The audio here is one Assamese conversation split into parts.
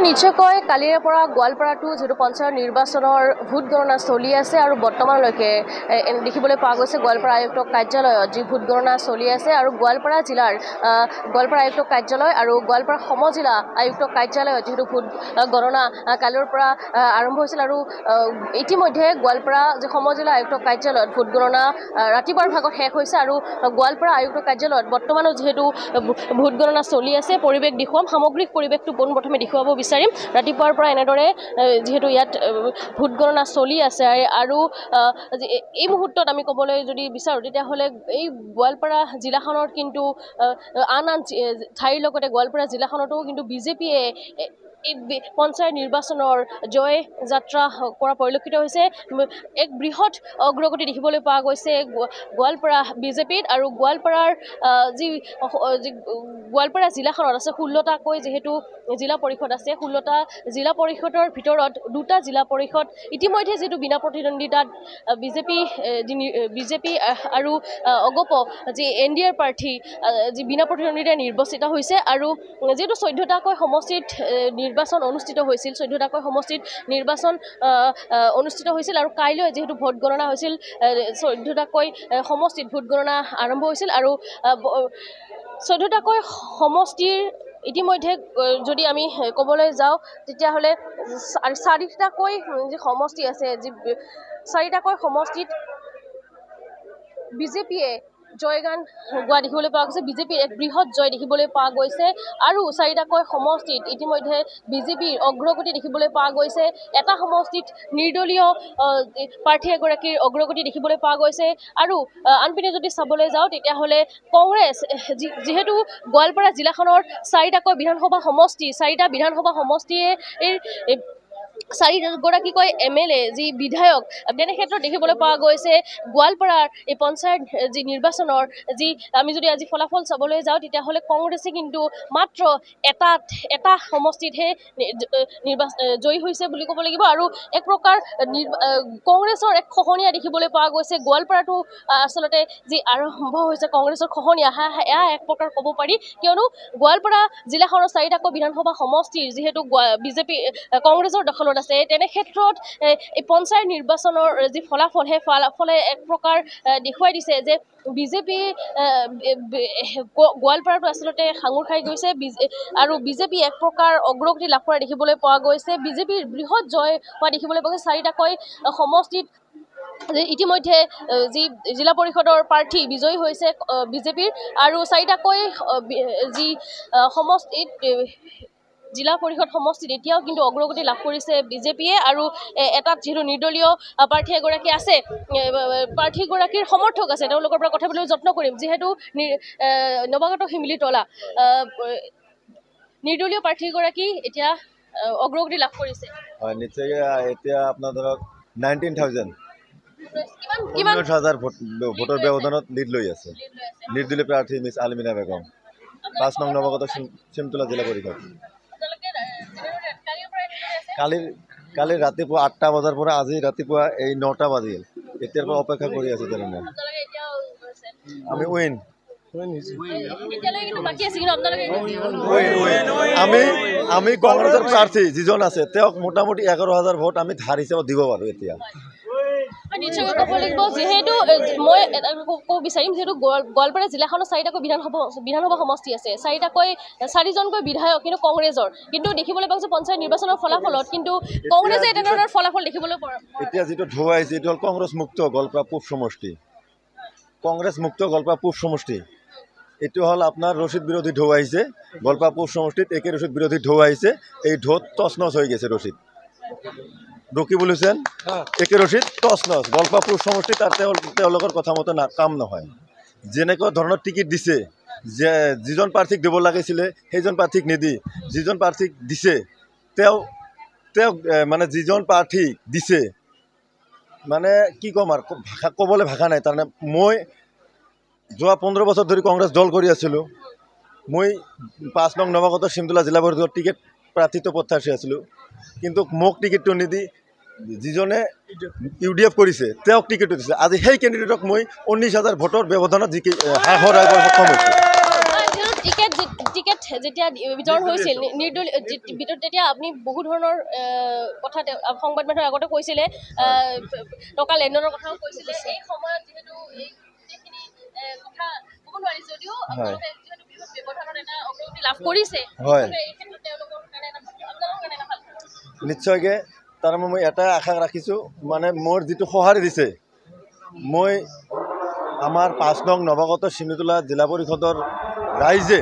নিশ্চয়কৈ কালিৰে পৰা গোৱালপাৰাটো যেটো পঞ্চায়ত নিৰ্বাচনৰ ভোট গণনা চলি আছে আৰু বৰ্তমানলৈকে দেখিবলৈ পোৱা গৈছে গোৱালপাৰা আয়ুক্ত কাৰ্যালয়ত যি ভোট গণনা চলি আছে আৰু গোৱালপাৰা জিলাৰ গোৱালপাৰা আয়ুক্ত কাৰ্যালয় আৰু গোৱালপাৰা সমজিলা আয়ুক্ত কাৰ্যালয়ত যেটো ভোট গণনা কালিৰ পৰা আৰম্ভ হৈছিল আৰু ইতিমধ্যে গোৱালপাৰা যে সমজিলা আয়ুক্ত কাৰ্যালয়ত ভোট গণনা ৰাতিপুৱাৰ ভাগত শেষ হৈছে আৰু গোৱালপাৰা আয়ুক্ত কাৰ্যালয়ত বৰ্তমানো যেহেতু ভোট গণনা চলি আছে পৰিৱেশ দেখুৱাম সামগ্ৰিক পৰিৱেশটো পোনপ্ৰথমে দেখুৱাব বিচাৰিম ৰাতিপুৱাৰ পৰা এনেদৰে যেহেতু ইয়াত ভোট গণনা চলি আছে আৰু এই মুহূৰ্তত আমি ক'বলৈ যদি বিচাৰো তেতিয়াহ'লে এই গোৱালপাৰা জিলাখনত কিন্তু আন ঠাইৰ লগতে গোৱালপাৰা জিলাখনতো কিন্তু বিজেপিয়ে এই পঞ্চায়ত নিৰ্বাচনৰ জয় যাত্ৰা কৰা পৰিলক্ষিত হৈছে এক বৃহৎ অগ্ৰগতি দেখিবলৈ পোৱা গৈছে গোৱালপাৰা বিজেপিত আৰু গোৱালপাৰাৰ যি গোৱালপাৰা জিলাখনত আছে 16টাকৈ যেহেতু জিলা পৰিষদ আছে 16টা জিলা পৰিষদৰ ভিতৰত 2টা জিলা পৰিষদ ইতিমধ্যে যেটো বিনা প্ৰতিদ্বন্দিতাত বিজেপি আৰু অগপ যি এনডিএৰ প্ৰাৰ্থী যি বিনা প্ৰতিদ্বন্দিতাই নিৰ্বাচিত হৈছে আৰু যেটো 14টাকৈ সমষ্টিত নিৰ্বাচন অনুষ্ঠিত হৈছিল 14টাকৈ সমষ্টিত নিৰ্বাচন অনুষ্ঠিত হৈছিল আৰু কাইলৈ যেহেতু ভোট গণনা হৈছিল 14টাকৈ সমষ্টিত ভোট গণনা আৰম্ভ হৈছিল আৰু 14টাকৈ সমষ্টিৰ ইতিমধ্যে যদি আমি ক'বলৈ যাওঁ তেতিয়াহ'লে 4টাকৈ যে সমষ্টি আছে যি 4টাকৈ সমষ্টিত বিজেপিয়ে জয়গান গোৱা দেখিবলৈ পোৱা গৈছে বিজেপিৰ এক বৃহৎ জয় দেখিবলৈ পোৱা গৈছে আৰু 4টাকৈ সমষ্টিত ইতিমধ্যে বিজেপিৰ অগ্ৰগতি দেখিবলৈ পোৱা গৈছে এটা সমষ্টিত নিৰ্দলীয় প্ৰাৰ্থী এগৰাকীৰ অগ্ৰগতি দেখিবলৈ পোৱা গৈছে আৰু আনপিনে যদি চাবলৈ যাওঁ তেতিয়াহ'লে কংগ্ৰেছ যেহেতু গোৱালপাৰা জিলাখনৰ 4টাকৈ বিধানসভা সমষ্টি 4টা বিধানসভা সমষ্টিয়ে 4গৰাকীকৈ এমএলএ যি বিধায়ক তেনে ক্ষেত্ৰত দেখিবলৈ পোৱা গৈছে গোৱালপাৰাৰ এই পঞ্চায়ত যি নিৰ্বাচনৰ যি আমি যদি আজি ফলাফল চাবলৈ যাওঁ তেতিয়াহ'লে কংগ্ৰেছে কিন্তু মাত্ৰ এটা সমষ্টিতহে জয়ী হৈছে বুলি ক'ব লাগিব আৰু এক প্ৰকাৰ কংগ্ৰেছৰ এক খহনীয়া দেখিবলৈ পোৱা গৈছে গোৱালপাৰাটো আচলতে যি আৰম্ভ হৈছে কংগ্ৰেছৰ খহনীয়া এয়া এক প্ৰকাৰ ক'ব পাৰি কিয়নো গোৱালপাৰা জিলাখনৰ 4টাকৈ বিধানসভা সমষ্টিৰ যিহেতু বিজেপি কংগ্ৰেছৰ দখলত আছে তেনে ক্ষেত্ৰত এই পঞ্চায়ত নিৰ্বাচনৰ যি ফলাফল সেই ফলাফলে এক প্ৰকাৰ দেখুৱাই দিছে যে বিজেপি গোৱালপাৰাটো আচলতে সাঙুৰ খাই গৈছে আৰু বিজেপি এক প্ৰকাৰ অগ্ৰগতি লাভ কৰা দেখিবলৈ পোৱা গৈছে বিজেপিৰ বৃহৎ জয় হোৱা দেখিবলৈ পোৱা গৈছে 4টাকৈ সমষ্টিত ইতিমধ্যে যি জিলা পৰিষদৰ প্ৰাৰ্থী বিজয়ী হৈছে বিজেপিৰ আৰু 4টাকৈ যি সমষ্টিত জিলা পৰিষদ সমষ্টিত এতিয়াও কিন্তু অগ্ৰগতি লাভ কৰিছে বিজেপিয়ে আৰু এটাত যেহেতু নিৰ্দলীয় প্ৰাৰ্থী এগৰাকী আছে প্ৰাৰ্থীগৰাকীৰ সমৰ্থক আছে তেওঁলোকৰ পৰা কথা পাতিবলৈ যত্ন কৰিম যিহেতু নৱাগত হিমিলি তলা নিৰ্দলীয় প্ৰাৰ্থীগৰাকী এতিয়া অগ্ৰগতি লাভ কৰিছে হয় নিশ্চয় এতিয়া আপোনাৰ ধৰক 19,000 ভোটৰ ব্যৱধানত লিড লৈ আছে নিৰ্দলীয় প্ৰাৰ্থী মিছ আলমিনা বেগম 5 নং নৱাগত চিমতলা জিলা পৰিষদ কালি ৰাতিপুৱা 8টা বজাৰ পৰা আজি ৰাতিপুৱা এই 9টা বাজিল এতিয়াৰ পৰা অপেক্ষা কৰি আছে তেনেনে আমি উইন আমি কংগ্ৰেছৰ প্ৰাৰ্থী যিজন আছে তেওঁক মোটামুটি 11,000 ভোট আমি ধাৰ হিচাপত দিব পাৰোঁ এতিয়া নিশ্চয়কৈ ক'ব লাগিব যিহেতু মই ক'ব বিচাৰিম যিহেতু গোৱালপাৰা জিলাখনত 4টাকৈ বিধানসভা সমষ্টি আছে 4জনকৈ বিধায়ক কিন্তু কংগ্ৰেছৰ কিন্তু দেখিবলৈ পাইছে পঞ্চায়ত নিৰ্বাচনৰ ফলাফলত কিন্তু কংগ্ৰেছে তেনেধৰণৰ ফলাফল দেখিবলৈ পোৱা এতিয়া যিটো ঢৌ আহিছে এইটো হ'ল কংগ্ৰেছ মুক্ত গোৱালপাৰা পূব সমষ্টি কংগ্ৰেছ মুক্ত গোৱালপাৰা পূব সমষ্টি এইটো হ'ল আপোনাৰ ৰচিদ বিৰোধী ঢৌ আহিছে গোৱালপাৰা পূব সমষ্টিত একে ৰচিদ বিৰোধী ঢৌ আহিছে এই ঢৌত টচনচ হৈ গৈছে ৰচিদ ৰকিবুল হুছেইন একে ৰচিদ টচনচ গোৱালপাৰা পূব সমষ্টিত আৰু তেওঁলোকৰ কথা মতে কাম নহয় যেনেকুৱা ধৰণৰ টিকেট দিছে যে যিজন প্ৰাৰ্থীক দিব লাগিছিলে সেইজন প্ৰাৰ্থীক নিদি যিজন প্ৰাৰ্থীক দিছে তেওঁ মানে যিজন প্ৰাৰ্থীক দিছে মানে কি ক'ম আৰু ভাষা ক'বলৈ ভাষা নাই তাৰমানে মই যোৱা 15 বছৰ ধৰি কংগ্ৰেছ দল কৰি আছিলোঁ মই 5 নং নৱাগত চিমতলা জিলা পৰিষদৰ টিকেট প্ৰাৰ্থীত্ব পথাৰ্চি আছিলোঁ কিন্তু মোক টিকেটটো নিদি যিজনে UDF কৰিছে তেওঁক টিকেটটো দিছে আজি সেই কেণ্ডিডেটক মই 19,000 ভোটৰ ব্যৱধানত হ্ৰাস কৰাৰ সক্ষম হৈছোঁ টিকেট যেতিয়া বিতৰণ হৈছিল নিৰ্দলীয় ভিতৰত তেতিয়া আপুনি বহু ধৰণৰ কথা সংবাদ মাধ্যমৰ আগতে কৈছিলে টকা লেনদেনৰ কথাও কৈছিলে এই সময়ত যিহেতু এই গোটেইখিনি কথা ক'ব নোৱাৰি যদিও আপোনালোকে যিহেতু বৃহৎ ব্যৱধানত এটা অগ্ৰগতি লাভ কৰিছে এই ক্ষেত্ৰত তেওঁলোকৰ কাৰণে আপোনালোকৰ কাৰণে এটা ভাল নিশ্চয়কৈ তাৰ মই এটা আশা ৰাখিছোঁ মানে মোৰ যিটো সঁহাৰি দিছে মই আমাৰ ৫ নং নৱাগত চিমিতোলা জিলা পৰিষদৰ ৰাইজে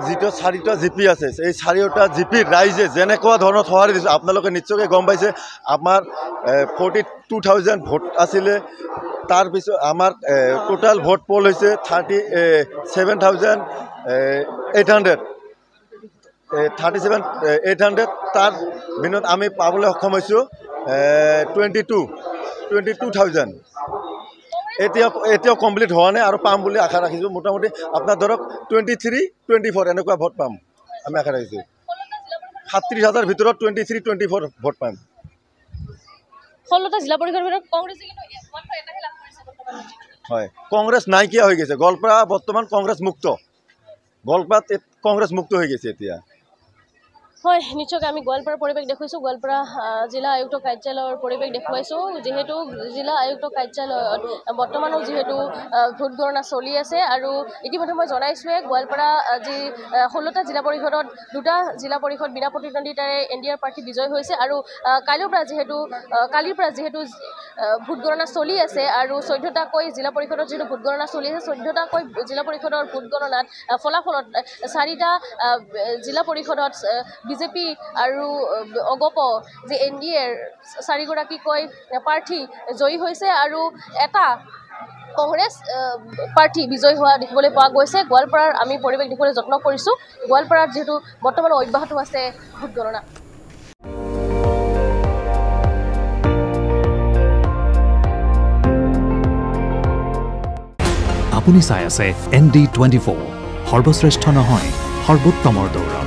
যিটো 4টা জিপি আছে এই 4টা জিপিৰ ৰাইজে যেনেকুৱা ধৰণৰ সঁহাৰি দিছোঁ আপোনালোকে নিশ্চয়কৈ গম পাইছে আমাৰ 42,000 ভোট আছিলে তাৰপিছত আমাৰ টোটাল ভোট পল হৈছে 37,800 তাৰ বিনত আমি পাবলৈ সক্ষম হৈছোঁ 22,000 এতিয়াও কমপ্লিট হোৱা নাই আৰু পাম বুলি আশা ৰাখিছোঁ মোটামুটি আপোনাৰ ধৰক 23-24 এনেকুৱা ভোট পাম আমি আশা ৰাখিছোঁ 37,000 ভিতৰত 23-24 ভোট পাম 16টা জিলা পৰিষদৰ ভিতৰত কংগ্ৰেছে কিন্তু মাত্ৰ এটাহে লাভ কৰিছে হয় কংগ্ৰেছ নাইকিয়া হৈ গৈছে গোৱালপাৰা বৰ্তমান কংগ্ৰেছ মুক্ত গোৱালপাৰাত কংগ্ৰেছ মুক্ত হৈ গৈছে এতিয়া হয় নিশ্চয়কৈ আমি গোৱালপাৰাৰ পৰিৱেশ দেখুৱাইছোঁ গোৱালপাৰা জিলা আয়ুক্ত কাৰ্যালয়ৰ পৰিৱেশ দেখুৱাইছোঁ যিহেতু জিলা আয়ুক্ত কাৰ্যালয়ত বৰ্তমানো যিহেতু ভোট গণনা চলি আছে আৰু ইতিমধ্যে মই জনাইছোঁৱে গোৱালপাৰা যি 16টা জিলা পৰিষদত 2টা জিলা পৰিষদ বিনা প্ৰতিদ্বন্দ্বিতাৰে NDR প্ৰাৰ্থী বিজয় হৈছে আৰু কালিৰ পৰা যিহেতু ভোট গণনা চলি আছে আৰু 14টাকৈ জিলা পৰিষদত যিহেতু ভোট গণনা চলি আছে 14টাকৈ জিলা পৰিষদৰ ভোট গণনাত ফলাফলত 4টা জিলা পৰিষদত বিজেপি আৰু অগপ যে NDAৰ 4গৰাকীকৈ প্ৰাৰ্থী জয়ী হৈছে আৰু এটা কংগ্ৰেছ প্ৰাৰ্থী বিজয় হোৱা দেখিবলৈ পোৱা গৈছে গোৱালপাৰাৰ আমি পৰিৱেশ দেখিবলৈ যত্ন কৰিছোঁ গোৱালপাৰাত যিহেতু বৰ্তমান অব্যাহত আছে ভোট গণনা আপুনি চাই আছে ND24 সৰ্বশ্ৰেষ্ঠ নহয় সৰ্বোত্তমৰ দৌৰা